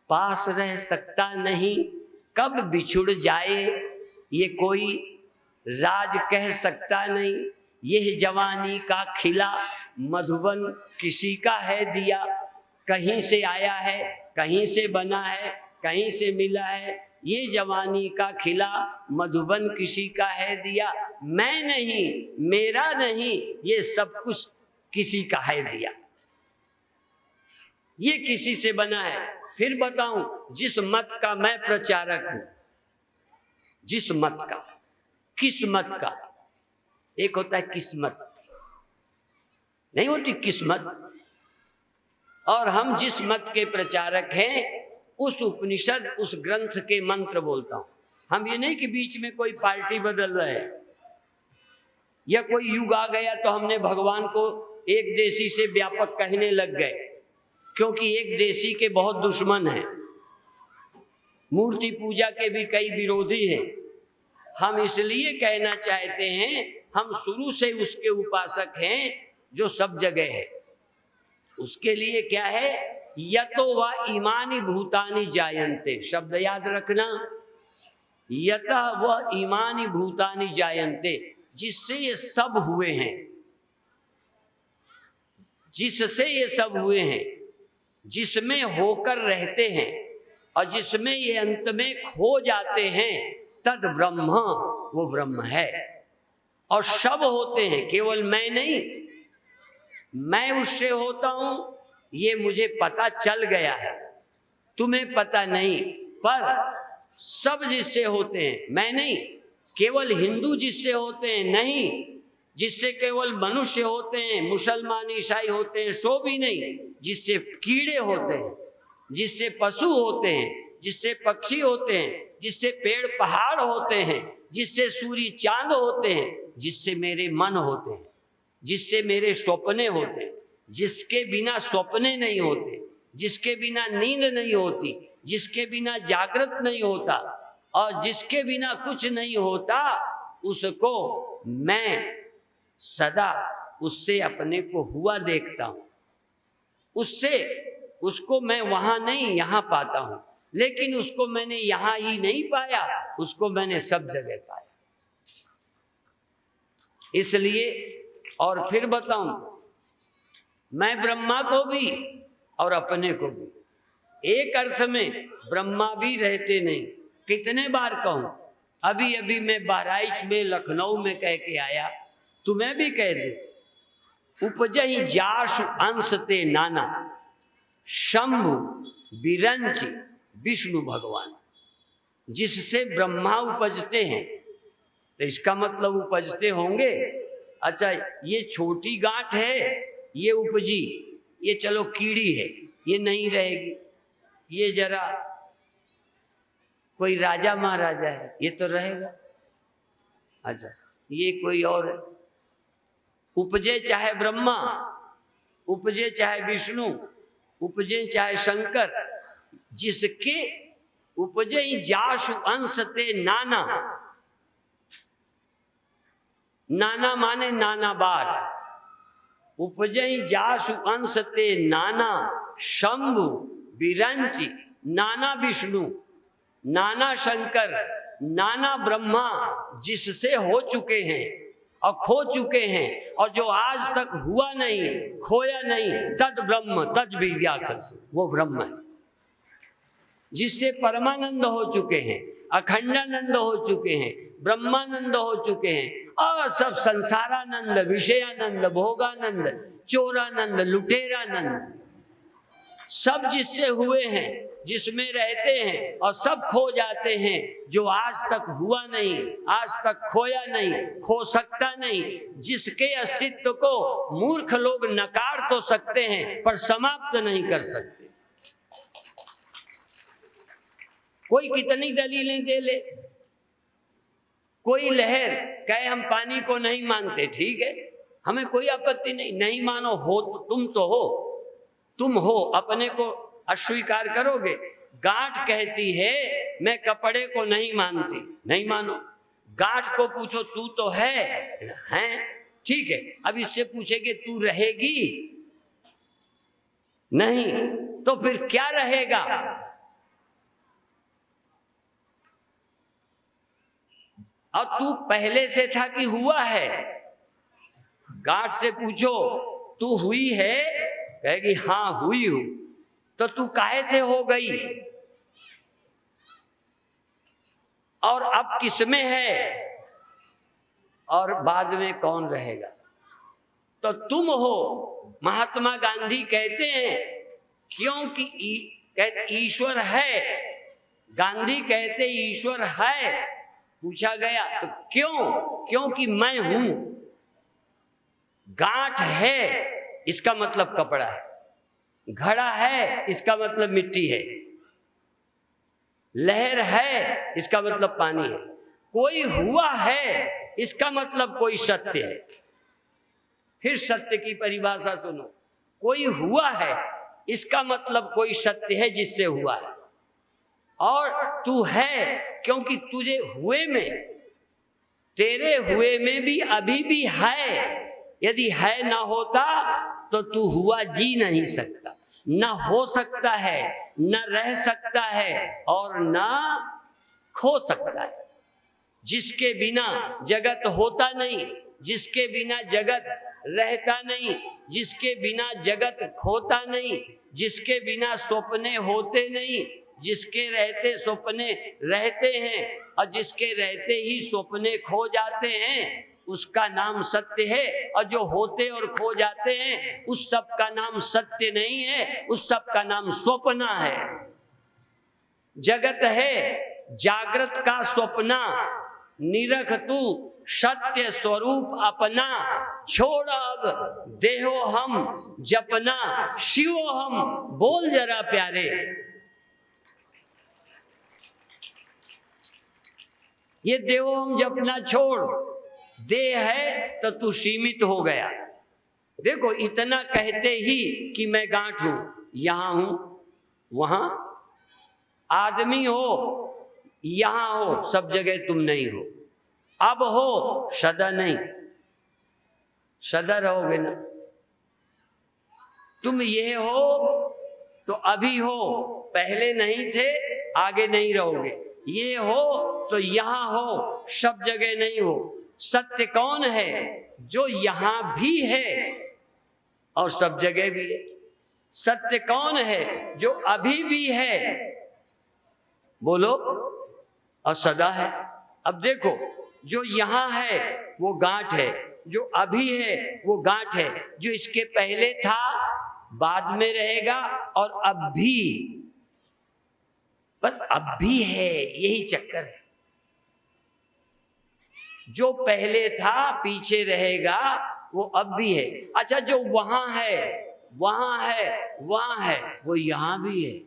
पास रह सकता नहीं, कब बिछुड़ जाए ये कोई राज कह सकता नहीं। यह जवानी का खिला मधुबन किसी का है दिया, कहीं से आया है, कहीं से बना है, कहीं से मिला है। ये जवानी का खिला मधुबन किसी का है दिया, मैं नहीं, मेरा नहीं, ये सब कुछ किसी का है दिया। ये किसी से बना है। फिर बताऊं, जिस मत का मैं प्रचारक हूं, जिस मत का, किस मत का, एक होता है किस्मत, नहीं होती किस्मत, और हम जिस मत के प्रचारक हैं उस उपनिषद, उस ग्रंथ के मंत्र बोलता हूं। हम ये नहीं कि बीच में कोई पार्टी बदल रहे या कोई युग आ गया तो हमने भगवान को एक देशी से व्यापक कहने लग गए, क्योंकि एक देशी के बहुत दुश्मन हैं, मूर्ति पूजा के भी कई विरोधी हैं। हम इसलिए कहना चाहते हैं हम शुरू से उसके उपासक हैं जो सब जगह है। उसके लिए क्या है, यतो व ईमानी भूतानि जायन्ते, शब्द याद रखना, यतः व ईमानी भूतानि जायन्ते, जिससे ये सब हुए हैं, जिससे ये सब हुए हैं, जिसमें होकर रहते हैं और जिसमें ये अंत में खो जाते हैं, तद ब्रह्म, वो ब्रह्म है। और सब होते हैं, केवल मैं नहीं, मैं उससे होता हूं, ये मुझे पता चल गया है। तुम्हें पता नहीं, पर सब जिससे होते हैं, मैं नहीं, केवल हिंदू जिससे होते हैं नहीं, जिससे केवल मनुष्य होते हैं, मुसलमान ईसाई होते हैं, सो भी नहीं, जिससे कीड़े होते हैं, जिससे पशु होते हैं, जिससे पक्षी होते हैं, जिससे पेड़ पहाड़ होते हैं, जिससे सूर्य चांद होते हैं, जिससे मेरे मन होते हैं, जिससे मेरे सपने होते हैं, जिसके बिना सपने नहीं होते, जिसके बिना नींद नहीं होती, जिसके बिना जागृत नहीं होता और जिसके बिना कुछ नहीं होता, उसको मैं सदा उससे अपने को हुआ देखता हूँ। उसको मैं वहाँ नहीं यहाँ पाता हूँ, लेकिन उसको मैंने यहाँ ही नहीं पाया, उसको मैंने सब जगह पाया। इसलिए और फिर बताऊं, मैं ब्रह्मा को भी और अपने को भी, एक अर्थ में ब्रह्मा भी रहते नहीं। कितने बार कहूं, अभी अभी मैं बहराइच में लखनऊ में कह के आया, तुम्हें भी कह दे, उपजहि जासु अंश ते नाना, शंभु बिरंच विष्णु भगवान। जिससे ब्रह्मा उपजते हैं, तो इसका मतलब उपजते होंगे। अच्छा, ये छोटी गांठ है, ये उपजी, ये चलो कीड़ी है, ये नहीं रहेगी, ये जरा कोई राजा महाराजा है, ये तो रहेगा। अच्छा, ये कोई और है, उपजे चाहे ब्रह्मा, उपजे चाहे विष्णु, उपजे चाहे शंकर, जिसके उपजे जासु अंश ते नाना, नाना माने नाना बार, उपजे जासु अंश ते नाना, शंभु बिरंच, नाना विष्णु, नाना शंकर, नाना ब्रह्मा, जिससे हो चुके हैं और खो चुके हैं, और जो आज तक हुआ नहीं, खोया नहीं, तद ब्रह्म तद विज्ञात, वो ब्रह्म है। जिससे परमानंद हो चुके हैं, अखंडानंद हो चुके हैं, ब्रह्मानंद हो चुके हैं, और सब संसारानंद, विषयानंद, भोगानंद, चोरानंद, लुटेरानंद, सब जिससे हुए हैं, जिसमें रहते हैं और सब खो जाते हैं। जो आज तक हुआ नहीं, आज तक खोया नहीं, खो सकता नहीं, जिसके अस्तित्व को मूर्ख लोग नकार तो सकते हैं पर समाप्त नहीं कर सकते। कोई कितनी दलीलें दे ले, कोई लहर कहे हम पानी को नहीं मानते, ठीक है, हमें कोई आपत्ति नहीं, नहीं मानो, हो तुम तो हो, तुम हो, अपने को अस्वीकार करोगे। गांठ कहती है मैं कपड़े को नहीं मानती, नहीं मानो। गांठ को पूछो तू तो है, ठीक है, अब इससे पूछेगे तू रहेगी नहीं, तो फिर क्या रहेगा? और तू पहले से था कि हुआ है? गांठ से पूछो तू हुई है, कहेगी हाँ हुई हूं, तो तू काहे से हो गई और अब किसमें है और बाद में कौन रहेगा? तो तुम हो। महात्मा गांधी कहते हैं क्योंकि ईश्वर है, गांधी कहते ईश्वर है। पूछा गया तो क्यों? क्योंकि मैं हूं। गांठ है इसका मतलब कपड़ा है, घड़ा है इसका मतलब मिट्टी है, लहर है इसका मतलब पानी है, कोई हुआ है इसका मतलब कोई सत्य है। फिर सत्य की परिभाषा सुनो, कोई हुआ है इसका मतलब कोई सत्य है जिससे हुआ है, और तू है क्योंकि तुझे हुए में, तेरे हुए में भी अभी भी है। यदि है ना होता तो तू हुआ जी नहीं सकता, न हो सकता है, न रह सकता है और न खो सकता है। जिसके बिना जगत होता नहीं, जिसके बिना जगत रहता नहीं, जिसके बिना जगत खोता नहीं, जिसके बिना सपने होते नहीं, जिसके रहते सपने रहते हैं और जिसके रहते ही सपने खो जाते हैं, उसका नाम सत्य है। और जो होते और खो जाते हैं उस सब का नाम सत्य नहीं है, उस सब का नाम स्वप्न है। जगत है जागृत का स्वप्ना, निरख तू सत्य स्वरूप अपना। छोड़ अब देहो हम जपना, शिवो हम बोल जरा प्यारे। ये देहो हम जपना छोड़, देह है तो तू सीमित हो गया। देखो इतना कहते ही कि मैं गांठ हूं, यहां हूं वहां, आदमी हो यहां हो, सब जगह तुम नहीं हो। अब हो सदा नहीं, सदा रहोगे ना। तुम ये हो तो अभी हो, पहले नहीं थे आगे नहीं रहोगे। ये हो तो यहां हो, सब जगह नहीं हो। सत्य कौन है? जो यहां भी है और सब जगह भी है। सत्य कौन है? जो अभी भी है, बोलो, और सदा है। अब देखो, जो यहां है वो गांठ है, जो अभी है वो गांठ है, जो इसके पहले था बाद में रहेगा और अब भी, बस अब भी है, यही चक्कर है। जो पहले था पीछे रहेगा वो अब भी है। अच्छा, जो वहां है वहां है वहां है, वो यहां भी है।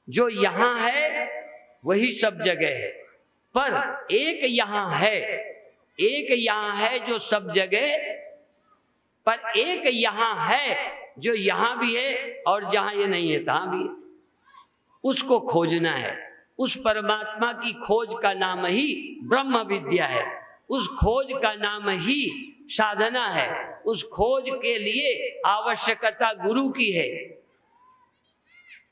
जो यहां है वही सब जगह है, पर एक यहां है, एक यहां है जो सब जगह, पर एक यहां है जो यहां भी है और जहां ये नहीं है तहां भी है। उसको खोजना है। उस परमात्मा की खोज का नाम ही ब्रह्म विद्या है। उस खोज का नाम ही साधना है। उस खोज के लिए आवश्यकता गुरु की है।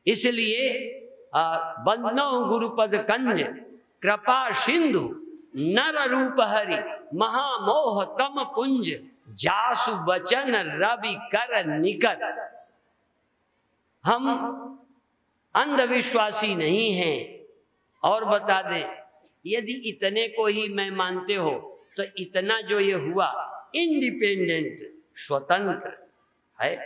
इसलिए बंदो गुरुपद कंज कृपा सिंधु नर रूप हरि महामोह तम पुंज जासु वचन रवि कर निकट। हम अंधविश्वासी नहीं हैं। और बता दें, यदि इतने को ही मैं मानते हो तो इतना जो ये हुआ इंडिपेंडेंट, स्वतंत्र है।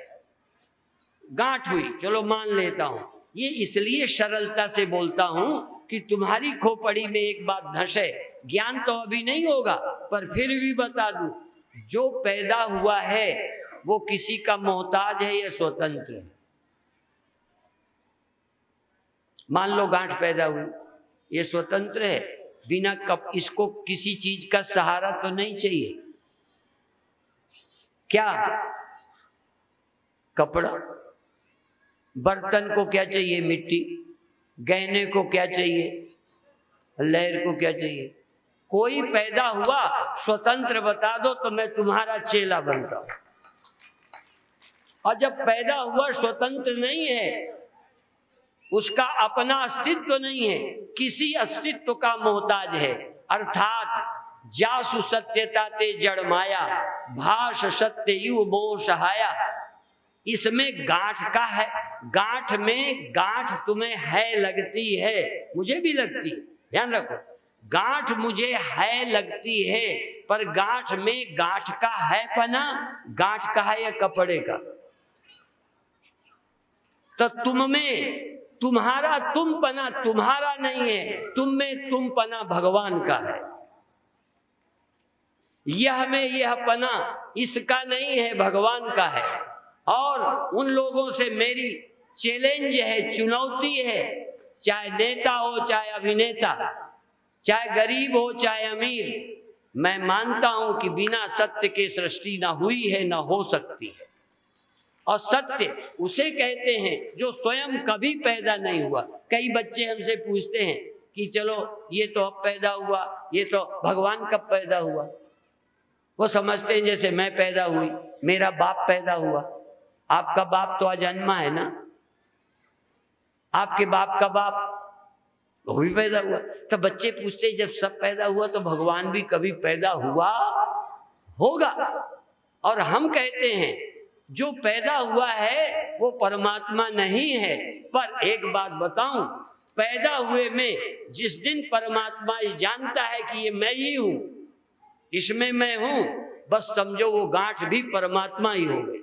गांठ हुई, चलो मान लेता हूं। ये इसलिए सरलता से बोलता हूं कि तुम्हारी खोपड़ी में एक बात धंसे। ज्ञान तो अभी नहीं होगा, पर फिर भी बता दूं, जो पैदा हुआ है वो किसी का मोहताज है या स्वतंत्र है? मान लो गांठ पैदा हुई, ये स्वतंत्र है, बिना कप, इसको किसी चीज का सहारा तो नहीं चाहिए। क्या? कपड़ा। बर्तन को क्या चाहिए? मिट्टी। गहने को क्या चाहिए? लहर को क्या चाहिए? कोई पैदा हुआ स्वतंत्र बता दो तो मैं तुम्हारा चेला बनता हूं। और जब पैदा हुआ स्वतंत्र नहीं है, उसका अपना अस्तित्व नहीं है, किसी अस्तित्व का मोहताज है। अर्थात जासु सत्यता ते जड़ माया, भाष सत्य यु मोह सहाया। इसमें गांठ का है। गांठ में, गांठ तुम्हें है लगती है, मुझे भी लगती है, ध्यान रखो। गांठ मुझे है लगती है, पर गांठ में गांठ का है पना, गांठ का है या कपड़े का? तो तुम में तुम्हारा तुम पना तुम्हारा नहीं है, तुम में तुम पना भगवान का है। यह में यह पना इसका नहीं है, भगवान का है। और उन लोगों से मेरी चैलेंज है, चुनौती है, चाहे नेता हो चाहे अभिनेता, चाहे गरीब हो चाहे अमीर, मैं मानता हूं कि बिना सत्य के सृष्टि ना हुई है ना हो सकती है। और सत्य उसे कहते हैं जो स्वयं कभी पैदा नहीं हुआ। कई बच्चे हमसे पूछते हैं कि चलो ये तो अब पैदा हुआ, ये तो भगवान कब पैदा हुआ? वो समझते हैं जैसे मैं पैदा हुई, मेरा बाप पैदा हुआ। आपका बाप तो अजन्मा है ना, आपके बाप का बाप वो भी पैदा हुआ। तो बच्चे पूछते हैं जब सब पैदा हुआ तो भगवान भी कभी पैदा हुआ होगा? और हम कहते हैं जो पैदा हुआ है वो परमात्मा नहीं है। पर एक बात बताऊं, पैदा हुए में जिस दिन परमात्मा ये जानता है कि ये मैं ही हूं, इसमें मैं हूं, बस समझो वो गांठ भी परमात्मा ही हो गई।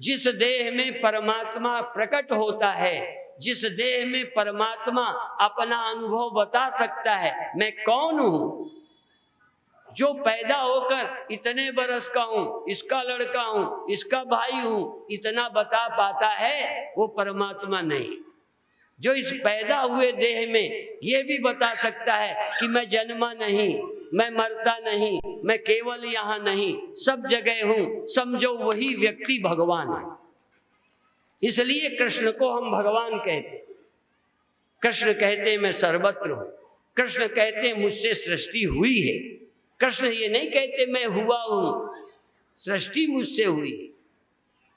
जिस देह में परमात्मा प्रकट होता है, जिस देह में परमात्मा अपना अनुभव बता सकता है, मैं कौन हूं, जो पैदा होकर इतने बरस का हूं, इसका लड़का हूं, इसका भाई हूं, इतना बता पाता है, वो परमात्मा नहीं। जो इस पैदा हुए देह में ये भी बता सकता है कि मैं जन्मा नहीं, मैं मरता नहीं, मैं केवल यहाँ नहीं, सब जगह हूं, समझो वही व्यक्ति भगवान है। इसलिए कृष्ण को हम भगवान कहते। कृष्ण कहते मैं सर्वत्र हूं। कृष्ण कहते मुझसे सृष्टि हुई है। कृष्ण ये नहीं कहते मैं हुआ हूं, सृष्टि मुझसे हुई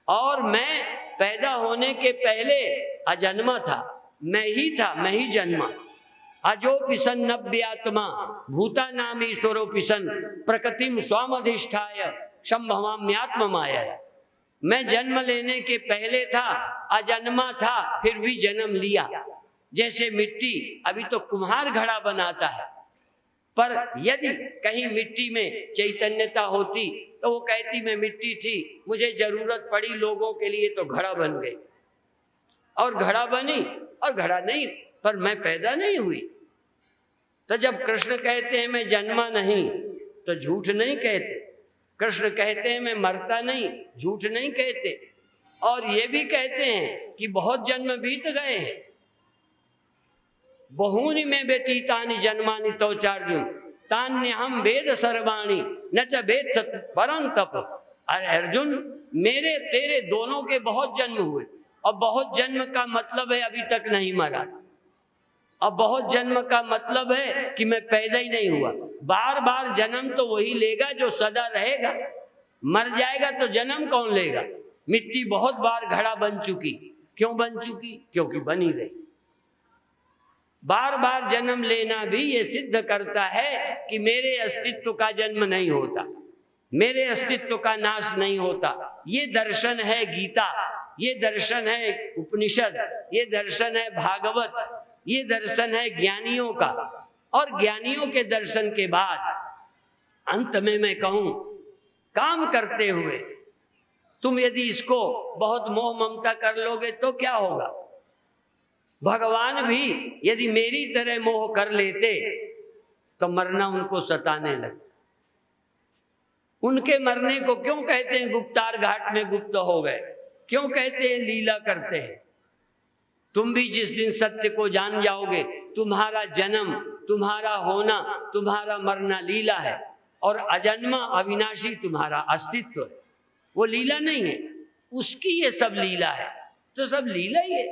और मैं पैदा होने के पहले अजन्मा था, मैं ही था, मैं ही जन्मा। अजोपिसन नव्यात्मा भूता नाम ईश्वरोपिसन प्रकृतिम स्वामधिष्ठाय संभवाम्यात्म माया। मैं जन्म लेने के पहले था, अजन्मा था, फिर भी जन्म लिया। जैसे मिट्टी, अभी तो कुम्हार घड़ा बनाता है, पर यदि कहीं मिट्टी में चैतन्यता होती तो वो कहती मैं मिट्टी थी, मुझे जरूरत पड़ी लोगों के लिए तो घड़ा बन गई, और घड़ा बनी और घड़ा नहीं, पर मैं पैदा नहीं हुई। तो जब कृष्ण कहते हैं मैं जन्मा नहीं, तो झूठ नहीं कहते। कृष्ण कहते हैं मैं मरता नहीं, झूठ नहीं कहते। और ये भी कहते हैं कि बहुत जन्म बीत गए हैं। बहूनि में व्यतीतानि जन्मानि तौचार्जुन तान्य हम वेद सर्वाणी न च वेद परं तप। अरे अर्जुन, मेरे तेरे दोनों के बहुत जन्म हुए, और बहुत जन्म का मतलब है अभी तक नहीं मरा, और बहुत जन्म का मतलब है कि मैं पैदा ही नहीं हुआ। बार बार जन्म तो वही लेगा जो सदा रहेगा, मर जाएगा तो जन्म कौन लेगा। मिट्टी बहुत बार घड़ा बन चुकी, क्यों बन चुकी, क्योंकि बनी रही। बार बार जन्म लेना भी ये सिद्ध करता है कि मेरे अस्तित्व का जन्म नहीं होता, मेरे अस्तित्व का नाश नहीं होता। ये दर्शन है गीता, ये दर्शन है उपनिषद, ये दर्शन है भागवत, ये दर्शन है ज्ञानियों का। और ज्ञानियों के दर्शन के बाद अंत में मैं कहूं, काम करते हुए तुम यदि इसको बहुत मोह ममता कर लोगे तो क्या होगा। भगवान भी यदि मेरी तरह मोह कर लेते तो मरना उनको सताने लगता। उनके मरने को क्यों कहते हैं गुप्तार घाट में गुप्त हो गए, क्यों कहते हैं लीला करते हैं। तुम भी जिस दिन सत्य को जान जाओगे, तुम्हारा जन्म, तुम्हारा होना, तुम्हारा मरना लीला है, और अजन्मा अविनाशी तुम्हारा अस्तित्व है, वो लीला नहीं है, उसकी ये सब लीला है। तो सब लीला ही है,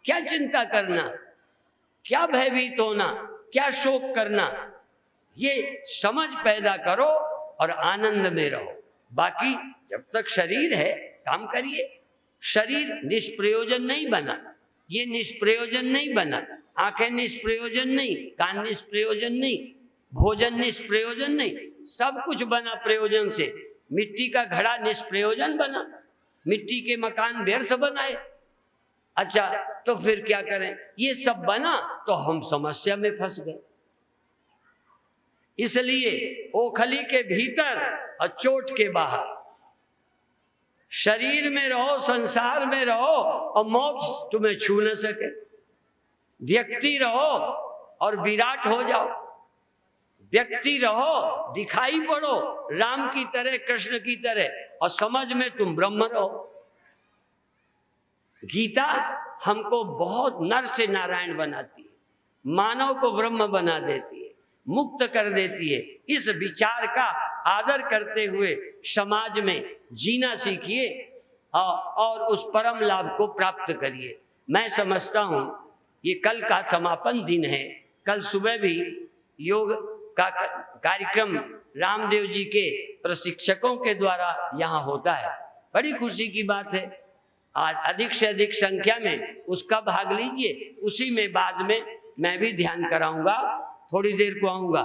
क्या चिंता करना, क्या भयभीत होना, क्या शोक करना। ये समझ पैदा करो और आनंद में रहो। बाकी जब तक शरीर है काम करिए। शरीर निष्प्रयोजन नहीं बना, ये निष्प्रयोजन नहीं बना, आंखें निष्प्रयोजन नहीं, कान निष्प्रयोजन नहीं, भोजन निष्प्रयोजन नहीं, सब कुछ बना प्रयोजन से। मिट्टी का घड़ा निष्प्रयोजन बना, मिट्टी के मकान व्यर्थ बनाए। अच्छा, तो फिर क्या करें, ये सब बना तो हम समस्या में फंस गए। इसलिए ओखली के भीतर और चोट के बाहर, शरीर में रहो, संसार में रहो और मौत तुम्हें छू न सके। व्यक्ति रहो और विराट हो जाओ, व्यक्ति रहो, दिखाई पड़ो राम की तरह, कृष्ण की तरह, और समझ में तुम ब्रह्म रहो। गीता हमको बहुत नर से नारायण बनाती है, मानव को ब्रह्म बना देती है, मुक्त कर देती है। इस विचार का आदर करते हुए समाज में जीना सीखिए और उस परम लाभ को प्राप्त करिए। मैं समझता हूँ ये कल का समापन दिन है। कल सुबह भी योग का कार्यक्रम रामदेव जी के प्रशिक्षकों के द्वारा यहाँ होता है। बड़ी खुशी की बात है, आज अधिक से अधिक संख्या में उसका भाग लीजिए। उसी में बाद में मैं भी ध्यान कराऊंगा, थोड़ी देर को आऊँगा।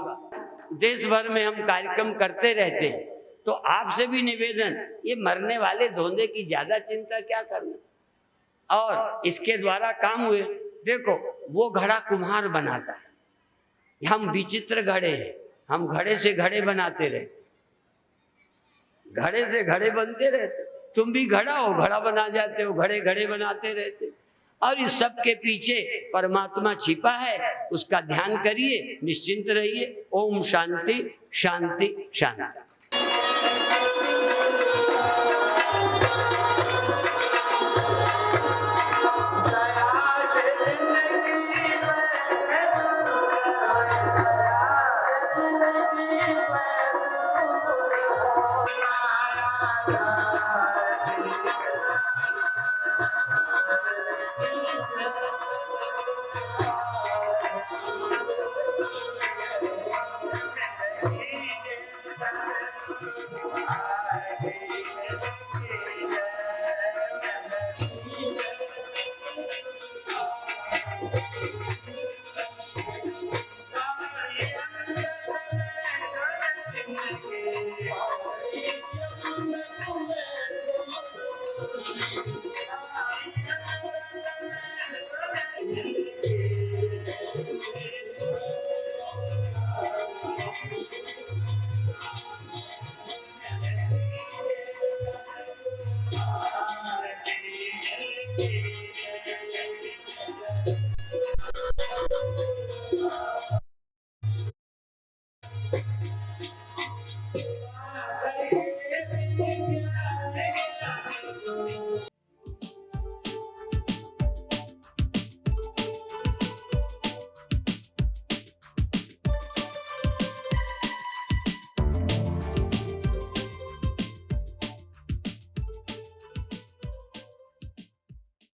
देश भर में हम कार्यक्रम करते रहते हैं, तो आपसे भी निवेदन, ये मरने वाले धोंधे की ज़्यादा चिंता क्या करना। और इसके द्वारा काम हुए, देखो वो घड़ा कुम्हार बनाता है, हम विचित्र घड़े हैं, हम घड़े से घड़े बनाते रहे, घड़े से घड़े बनते रहते। तुम भी घड़ा हो, घड़ा बना जाते हो, घड़े घड़े बनाते रहते। और इस सब के पीछे परमात्मा छिपा है, उसका ध्यान करिए, निश्चिंत रहिए। ओम शांति शांति शांति।